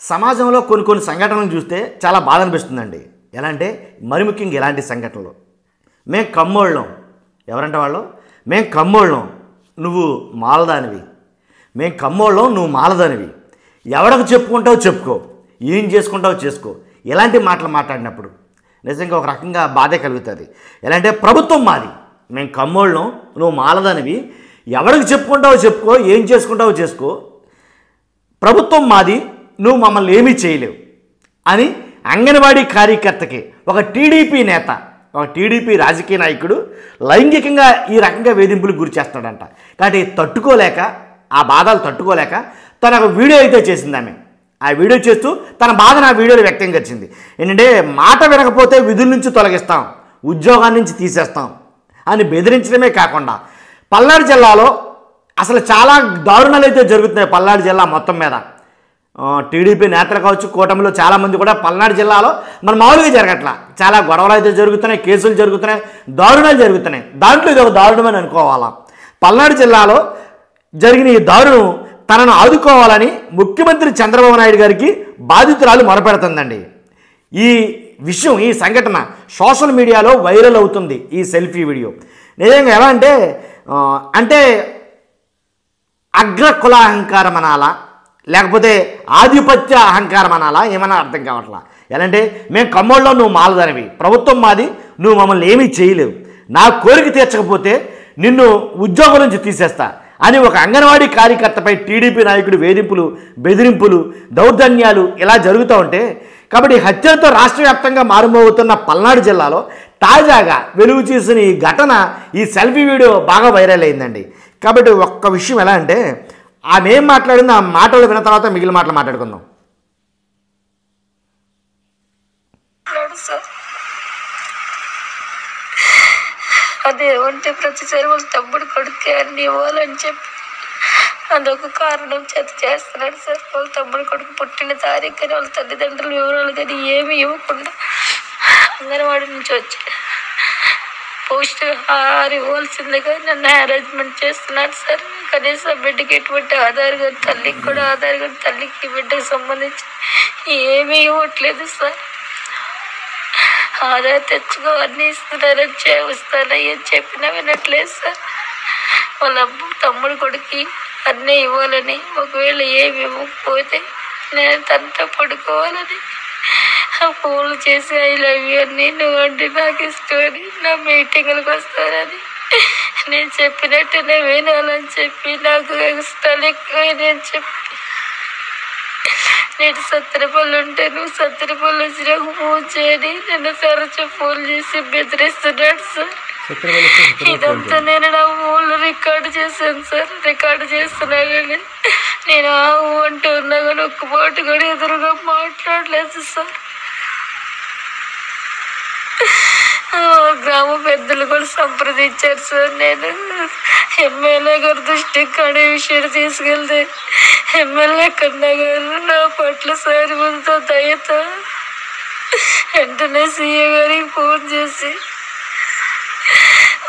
సమాజంలో కొన్ని సంఘటనలు చూస్తే చాలా బాధ అనిపిస్తుందండి. ఎలా అంటే మరి ముఖ్యంగా ఇలాంటి సంఘటనలు. మేము కమ్మోళ్ళం, ఎవరంటే వాళ్ళు, మేము కమ్మోళ్ళం నువ్వు మాలదానివి, మేము కమ్మోళ్ళం నువ్వు మాలదానివి, ఎవరికి చెప్పుకుంటావో చెప్పుకో, ఏం చేసుకుంటావో చేసుకో, ఇలాంటి మాటలు మాట్లాడినప్పుడు నిజంగా ఒక రకంగా బాధే కలుగుతుంది. ఎలా అంటే ప్రభుత్వం మాది, మేము కమ్మోళ్ళం నువ్వు మాలదానివి, ఎవరికి చెప్పుకుంటావో చెప్పుకో, ఏం చేసుకుంటావో చేసుకో, ప్రభుత్వం మాది, నువ్వు మమ్మల్ని ఏమీ చేయలేవు అని అంగన్వాడీ కార్యకర్తకి ఒక టీడీపీ నేత, ఒక టీడీపీ రాజకీయ నాయకుడు లైంగికంగా ఈ రకంగా వేధింపులకు గురి చేస్తాడంట. కాబట్టి తట్టుకోలేక, ఆ బాధలు తట్టుకోలేక తన ఒక వీడియో అయితే చేసింది ఆమె. ఆ వీడియో చేస్తూ తన బాధను ఆ వీడియోలో వ్యక్తం చేసింది. ఏంటంటే మాట వినకపోతే విధుల నుంచి తొలగిస్తాం, ఉద్యోగాన్ని నుంచి తీసేస్తాం అని బెదిరించడమే కాకుండా పల్నాడు జిల్లాలో అసలు చాలా దారుణాలు అయితే జరుగుతున్నాయి. పల్నాడు జిల్లా మొత్తం మీద టీడీపీ నేతలు కావచ్చు, కూటమిలో చాలామంది కూడా పల్నాడు జిల్లాలో మన మామూలుగా జరగట్లా, చాలా గొడవలు అయితే జరుగుతున్నాయి, కేసులు జరుగుతున్నాయి, దారుణాలు జరుగుతున్నాయి. దాంట్లో ఇది ఒక దారుణమని అనుకోవాలా. పల్నాడు జిల్లాలో జరిగిన ఈ దారుణం తనను ఆదుకోవాలని ముఖ్యమంత్రి చంద్రబాబు నాయుడు గారికి బాధితురాలు మొరపెడుతుందండి. ఈ విషయం, ఈ సంఘటన సోషల్ మీడియాలో వైరల్ అవుతుంది. ఈ సెల్ఫీ వీడియో నిజంగా ఎలా అంటే అగ్ర కుల అహంకారం అనాలా, లేకపోతే ఆధిపత్య అహంకారం అనాలా, ఏమన్నా అర్థం కావట్లా. ఎలా అంటే మేము కమ్మోళ్ళలో నువ్వు మాలదానివి, ప్రభుత్వం మాది, నువ్వు మమ్మల్ని ఏమీ చేయలేవు, నా కోరిక తీర్చకపోతే నిన్ను ఉద్యోగం నుంచి తీసేస్తా అని ఒక అంగన్వాడీ కార్యకర్తపై టీడీపీ నాయకుడు వేధింపులు, బెదిరింపులు, దౌర్జన్యాలు ఇలా జరుగుతూ ఉంటే, కాబట్టి హత్యలతో రాష్ట్ర వ్యాప్తంగా మారుమోగుతున్న పల్నాడు జిల్లాలో తాజాగా వెలుగు చూసిన ఈ ఘటన, ఈ సెల్ఫీ వీడియో బాగా వైరల్ అయిందండి. కాబట్టి ఒక్క విషయం ఎలా అంటే ఆమె ఏం మాట్లాడిందో ఆ మాటలు విన్న తర్వాత మిగిలిన మాటలు మాట్లాడుకుందాం. అదేమంటే ప్రతిసారి వాళ్ళ తమ్ముడు కొడుకే అన్ని ఇవ్వాలని చెప్పి అదొక కారణం చేత చేస్తున్నాడు సార్. వాళ్ళ తమ్ముడు కొడుకు పుట్టిన తారీఖు కానీ వాళ్ళ తల్లిదండ్రుల వివరాలు కానీ ఏమి ఇవ్వకుండా అంగన్వాడీ నుంచి వచ్చి పౌష్టికాహారం ఇవ్వాల్సిందిగా నన్ను అరేంజ్మెంట్ చేస్తున్నాడు సార్. కనీసం బిడ్డకి ఎటువంటి ఆధార్ కానీ, తల్లికి కూడా ఆధార్ కానీ, తల్లికి బిడ్డకి సంబంధించి ఏమీ ఇవ్వట్లేదు సార్. ఆధార్ తెచ్చుకో అన్నీ ఇస్తున్నారని ఇస్తానని చెప్పినా వినట్లేదు సార్. వాళ్ళ తమ్ముడు కొడుకు అన్నీ ఇవ్వాలని, ఒకవేళ ఏమి ఇవ్వకపోతే నేను తనతో పడుకోవాలని, ఫోన్లు చేసి ఐ లవ్ యూ అని, నువ్వు అంటే నాకు ఇష్టమని, నా మీటింగ్లకు వస్తానని, నేను చెప్పినట్టునే వినాలని చెప్పి, నాకు ఇష్టాలు ఎక్కువ నేను చెప్పి, నేను సత్తెనపల్లి ఉంటే నువ్వు సత్తెనపల్లి వచ్చి నాకు ఫోన్ చేయని నన్ను తరచు ఫోన్ చేసి బెదిరిస్తున్నాడు సార్. ఇదంతా నేను నా ఫోన్లో రికార్డు చేశాను సార్. రికార్డు చేస్తున్నా కానీ నేను అంటూ ఉన్నా కానీ ఒక్క మాట కూడా ఎదురుగా మాట్లాడలేదు సార్. గ్రామ పెద్దలు కూడా సంప్రదించారు సార్. నేను ఎమ్మెల్యే గారి దృష్టికి కాడే విషయాన్ని తీసుకెళ్తే ఎమ్మెల్యే కన్నా గారు నా పట్ల సారి ముందుతో దయతో వెంటనే సీఏ గారికి ఫోన్ చేసి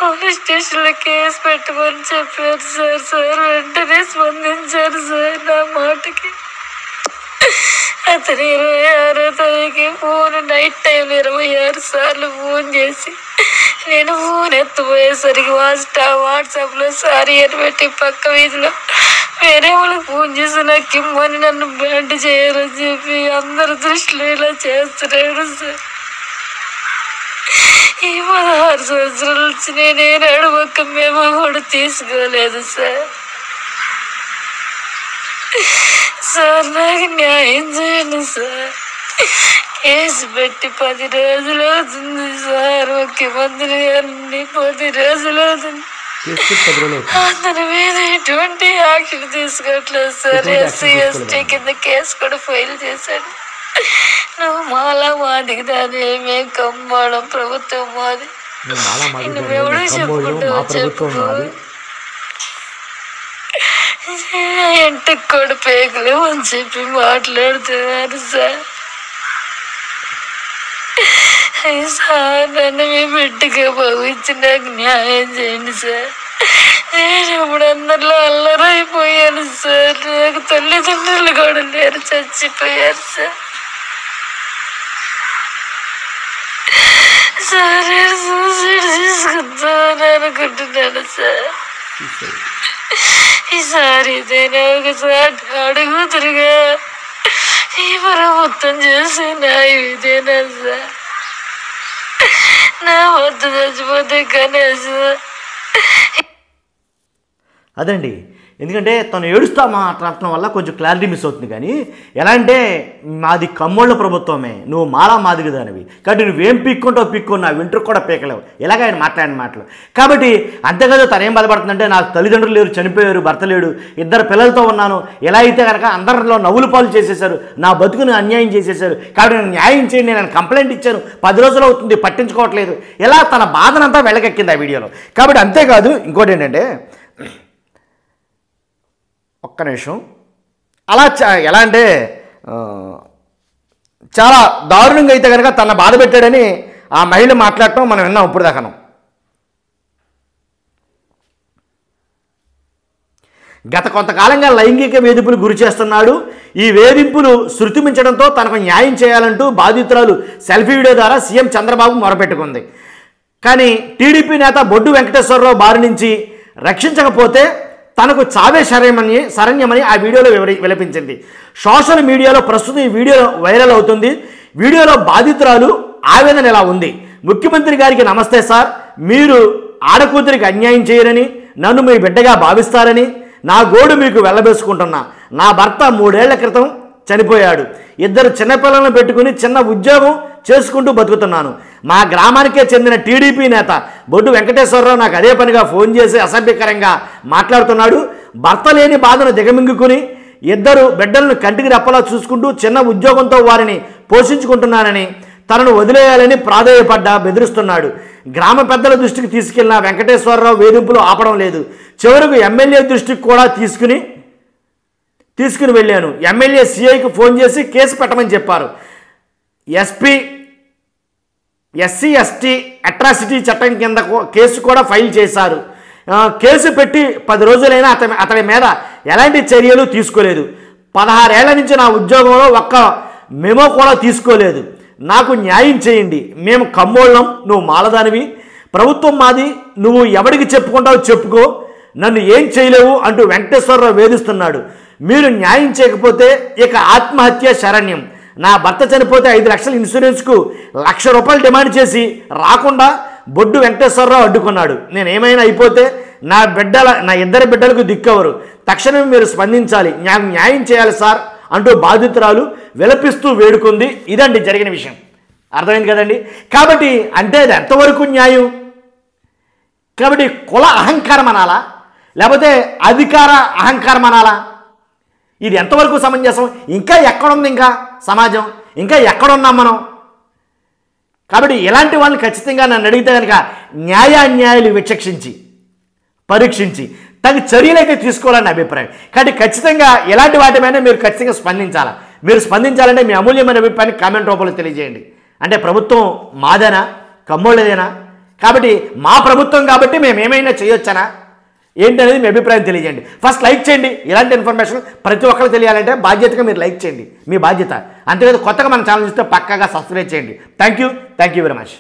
పోలీస్ స్టేషన్లో కేసు పెట్టమని చెప్పారు సార్. సార్ వెంటనే స్పందించారు సార్ నా మాటకి. అతను 26వ తారీఖు ఫోన్ నైట్ టైం 26 సార్లు ఫోన్ చేసి నేను ఫోన్ ఎత్తుపోయేసరికి వాట్సాప్లో సారీ అని పెట్టి పక్క వీధిలో వేరే వాళ్ళకి ఫోన్ చేసి నాకు ఇమ్మని నన్ను బ్యాండ్ చేయాలని చెప్పి అందరి దృష్టిలో ఇలా చేస్తున్నాడు సార్. ఈ 16 సంవత్సరాల నుంచి నేనేనాడు ఒక్క మేము కూడా తీసుకోలేదు సార్. సార్ నాకు న్యాయం చేయండి సార్. కేసు పెట్టి 10 రోజులు అవుతుంది సార్. ముఖ్యమంత్రి గారిని 10 రోజులు అవుతుంది. అతని మీద ఎటువంటి యాక్షన్ తీసుకోవట్లేదు సార్. ఎస్సీ ఎస్టీ కింద కేసు కూడా ఫైల్ చేశాడు. నువ్వు మాదికి దాని మేము కమ్మడం, ప్రభుత్వం మాది, నువ్వెవడో చెప్పుకుంటావు చెప్పుకో, ఇంటికి కూడా పేగులు అని చెప్పి మాట్లాడుతున్నారు సార్. సార్ నన్ను మీ బిడ్డగా భావించి నాకు న్యాయం చేయండి సార్. నేను ఇప్పుడు అందరిలో అల్లరైపోయాను సార్. నాకు తల్లిదండ్రులు కూడా లేరు, చచ్చిపోయారు సార్. సార్ నేను సూసైడ్ చేసుకుందామని అనుకుంటున్నాను సార్. ఈసారి ఇదైనా ఒకసారి అడుగుతురుగా ఈ ప్రభుత్వం చేసే న్యాయం ఇదేనా సార్? నా వద్ద చచ్చిపోతే కనీసం అదండి. ఎందుకంటే తను ఏడుస్తా మాట్లాడటం వల్ల కొంచెం క్లారిటీ మిస్ అవుతుంది. కానీ ఎలా అంటే మాది కమ్మోళ్ళ ప్రభుత్వమే, నువ్వు మాలా మాదిరి దానివి కాబట్టి నువ్వేం పీక్కుంటావు పీక్కొని నా వింటర్ కూడా పీకలేవు, ఇలాగ ఆయన మాట్లాడిన మాటలు. కాబట్టి అంతేకాదు తనేం బాధపడుతుందంటే నాకు తల్లిదండ్రులు లేరు, చనిపోయారు, భర్త లేడు, 2 పిల్లలతో ఉన్నాను, ఎలా అయితే కనుక అందరిలో నవ్వులు పాలు చేసేశారు, నా బతుకుని అన్యాయం చేసేశారు, కాబట్టి నేను న్యాయం చేయండి, నేను కంప్లైంట్ ఇచ్చాను, 10 రోజులు అవుతుంది పట్టించుకోవట్లేదు, ఇలా తన బాధనంతా వెళ్ళకెక్కింది ఆ వీడియోలో. కాబట్టి అంతేకాదు ఇంకోటి ఏంటంటే ఒక్క నిమిషం అలా ఎలా అంటే చాలా దారుణంగా అయితే కనుక తన బాధ పెట్టాడని ఆ మహిళ మాట్లాడటం మనం విన్నాం ఇప్పుడు దాకా. గత కొంతకాలంగా లైంగిక వేధింపులు గురి చేస్తున్నాడు. ఈ వేధింపులు శృతిమించడంతో తనకు న్యాయం చేయాలంటూ బాధితురాలు సెల్ఫీ వీడియో ద్వారా సీఎం చంద్రబాబు మొరపెట్టుకుంది. కానీ టీడీపీ నేత బొడ్డు వెంకటేశ్వరరావు బారి నుంచి రక్షించకపోతే తనకు చావే శరణ్యమని ఆ వీడియోలో విలపించింది. సోషల్ మీడియాలో ప్రస్తుతం ఈ వీడియో వైరల్ అవుతుంది. వీడియోలో బాధితురాలు ఆవేదన ఇలా ఉంది. ముఖ్యమంత్రి గారికి నమస్తే సార్, మీరు ఆడకూతురికి అన్యాయం చేయరని, నన్ను మీ బిడ్డగా భావిస్తారని నా గోడు మీకు వెళ్ళబేసుకుంటున్నా. నా భర్త 3 ఏళ్ల క్రితం చనిపోయాడు. 2 చిన్నపిల్లలను పెట్టుకుని చిన్న ఉద్యోగం చేసుకుంటూ బతుకుతున్నాను. మా గ్రామానికే చెందిన టీడీపీ నేత బొడ్డు వెంకటేశ్వరరావు నాకు అదే పనిగా ఫోన్ చేసి అసభ్యకరంగా మాట్లాడుతున్నాడు. భర్త లేని బాధను దిగమింగుకుని 2 బిడ్డలను కంటికి రెప్పలా చూసుకుంటూ చిన్న ఉద్యోగంతో వారిని పోషించుకుంటున్నానని, తనను వదిలేయాలని ప్రాధేయపడ్డా బెదిరిస్తున్నాడు. గ్రామ పెద్దల దృష్టికి తీసుకెళ్లిన వెంకటేశ్వరరావు వేధింపులు ఆపడం లేదు. చివరకు ఎమ్మెల్యే దృష్టికి కూడా తీసుకుని వెళ్ళాను. ఎమ్మెల్యే సిఐకి ఫోన్ చేసి కేసు పెట్టమని చెప్పారు. ఎస్సీ ఎస్టీ అట్రాసిటీ చట్టం కింద కేసు కూడా ఫైల్ చేశారు. కేసు పెట్టి 10 రోజులైనా అతడి మీద ఎలాంటి చర్యలు తీసుకోలేదు. 16 ఏళ్ల నుంచి నా ఉద్యోగంలో ఒక్క మెమో కూడా తీసుకోలేదు. నాకు న్యాయం చేయండి, మేము కమ్మోళ్ళం, నువ్వు మాలదానివి, ప్రభుత్వం మాది, నువ్వు ఎవడికి చెప్పుకుంటావు చెప్పుకో, నన్ను ఏం చేయలేవు అంటూ వెంకటేశ్వరరావు వేధిస్తున్నాడు. మీరు న్యాయం చేయకపోతే ఇక ఆత్మహత్య శరణ్యం. నా భర్త చనిపోతే 5 లక్షల ఇన్సూరెన్స్కు ₹1,00,000 డిమాండ్ చేసి రాకుండా బొడ్డు వెంకటేశ్వరరావు అడ్డుకున్నాడు. నేను ఏమైనా అయిపోతే నా 2 బిడ్డలకు దిక్కవరు, తక్షణమే మీరు స్పందించాలి, న్యాయం చేయాలి సార్ అంటూ బాధితురాలు విలపిస్తూ వేడుకుంది. ఇదండి జరిగిన విషయం. అర్థమైంది కదండి. కాబట్టి అంటే అది ఎంతవరకు న్యాయం? కాబట్టి కుల అహంకారం అనాలా, లేకపోతే అధికార అహంకారం అనాలా? ఇది ఎంతవరకు సమంజసం? ఇంకా ఎక్కడుంది ఇంకా సమాజం, ఇంకా ఎక్కడున్నాం మనం? కాబట్టి ఇలాంటి వాళ్ళని ఖచ్చితంగా నన్ను అడిగితే కనుక న్యాయాన్యాయాలు విచక్షించి పరీక్షించి తగు చర్యలు అయితే తీసుకోవాలని అభిప్రాయం. కాబట్టి ఖచ్చితంగా ఇలాంటి వాటి మీద మీరు ఖచ్చితంగా స్పందించాలి. మీరు స్పందించాలంటే మీ అమూల్యమైన అభిప్రాయాన్ని కామెంట్ రూపంలో తెలియజేయండి. అంటే ప్రభుత్వం మాదేనా, కమ్మోళ్ళదేనా? కాబట్టి మా ప్రభుత్వం కాబట్టి మేము ఏమైనా చేయొచ్చనా ఏంటనేది మీ అభిప్రాయం తెలియజేయండి. ఫస్ట్ లైక్ చేయండి. ఇలాంటి ఇన్ఫర్మేషన్ ప్రతి ఒక్కరికి తెలియాలంటే బాధ్యతగా మీరు లైక్ చేయండి, మీ బాధ్యత. అంతేకాదు కొత్తగా మన ఛానల్ చూస్తే పక్కాగా సబ్స్క్రైబ్ చేయండి. Thank you very much.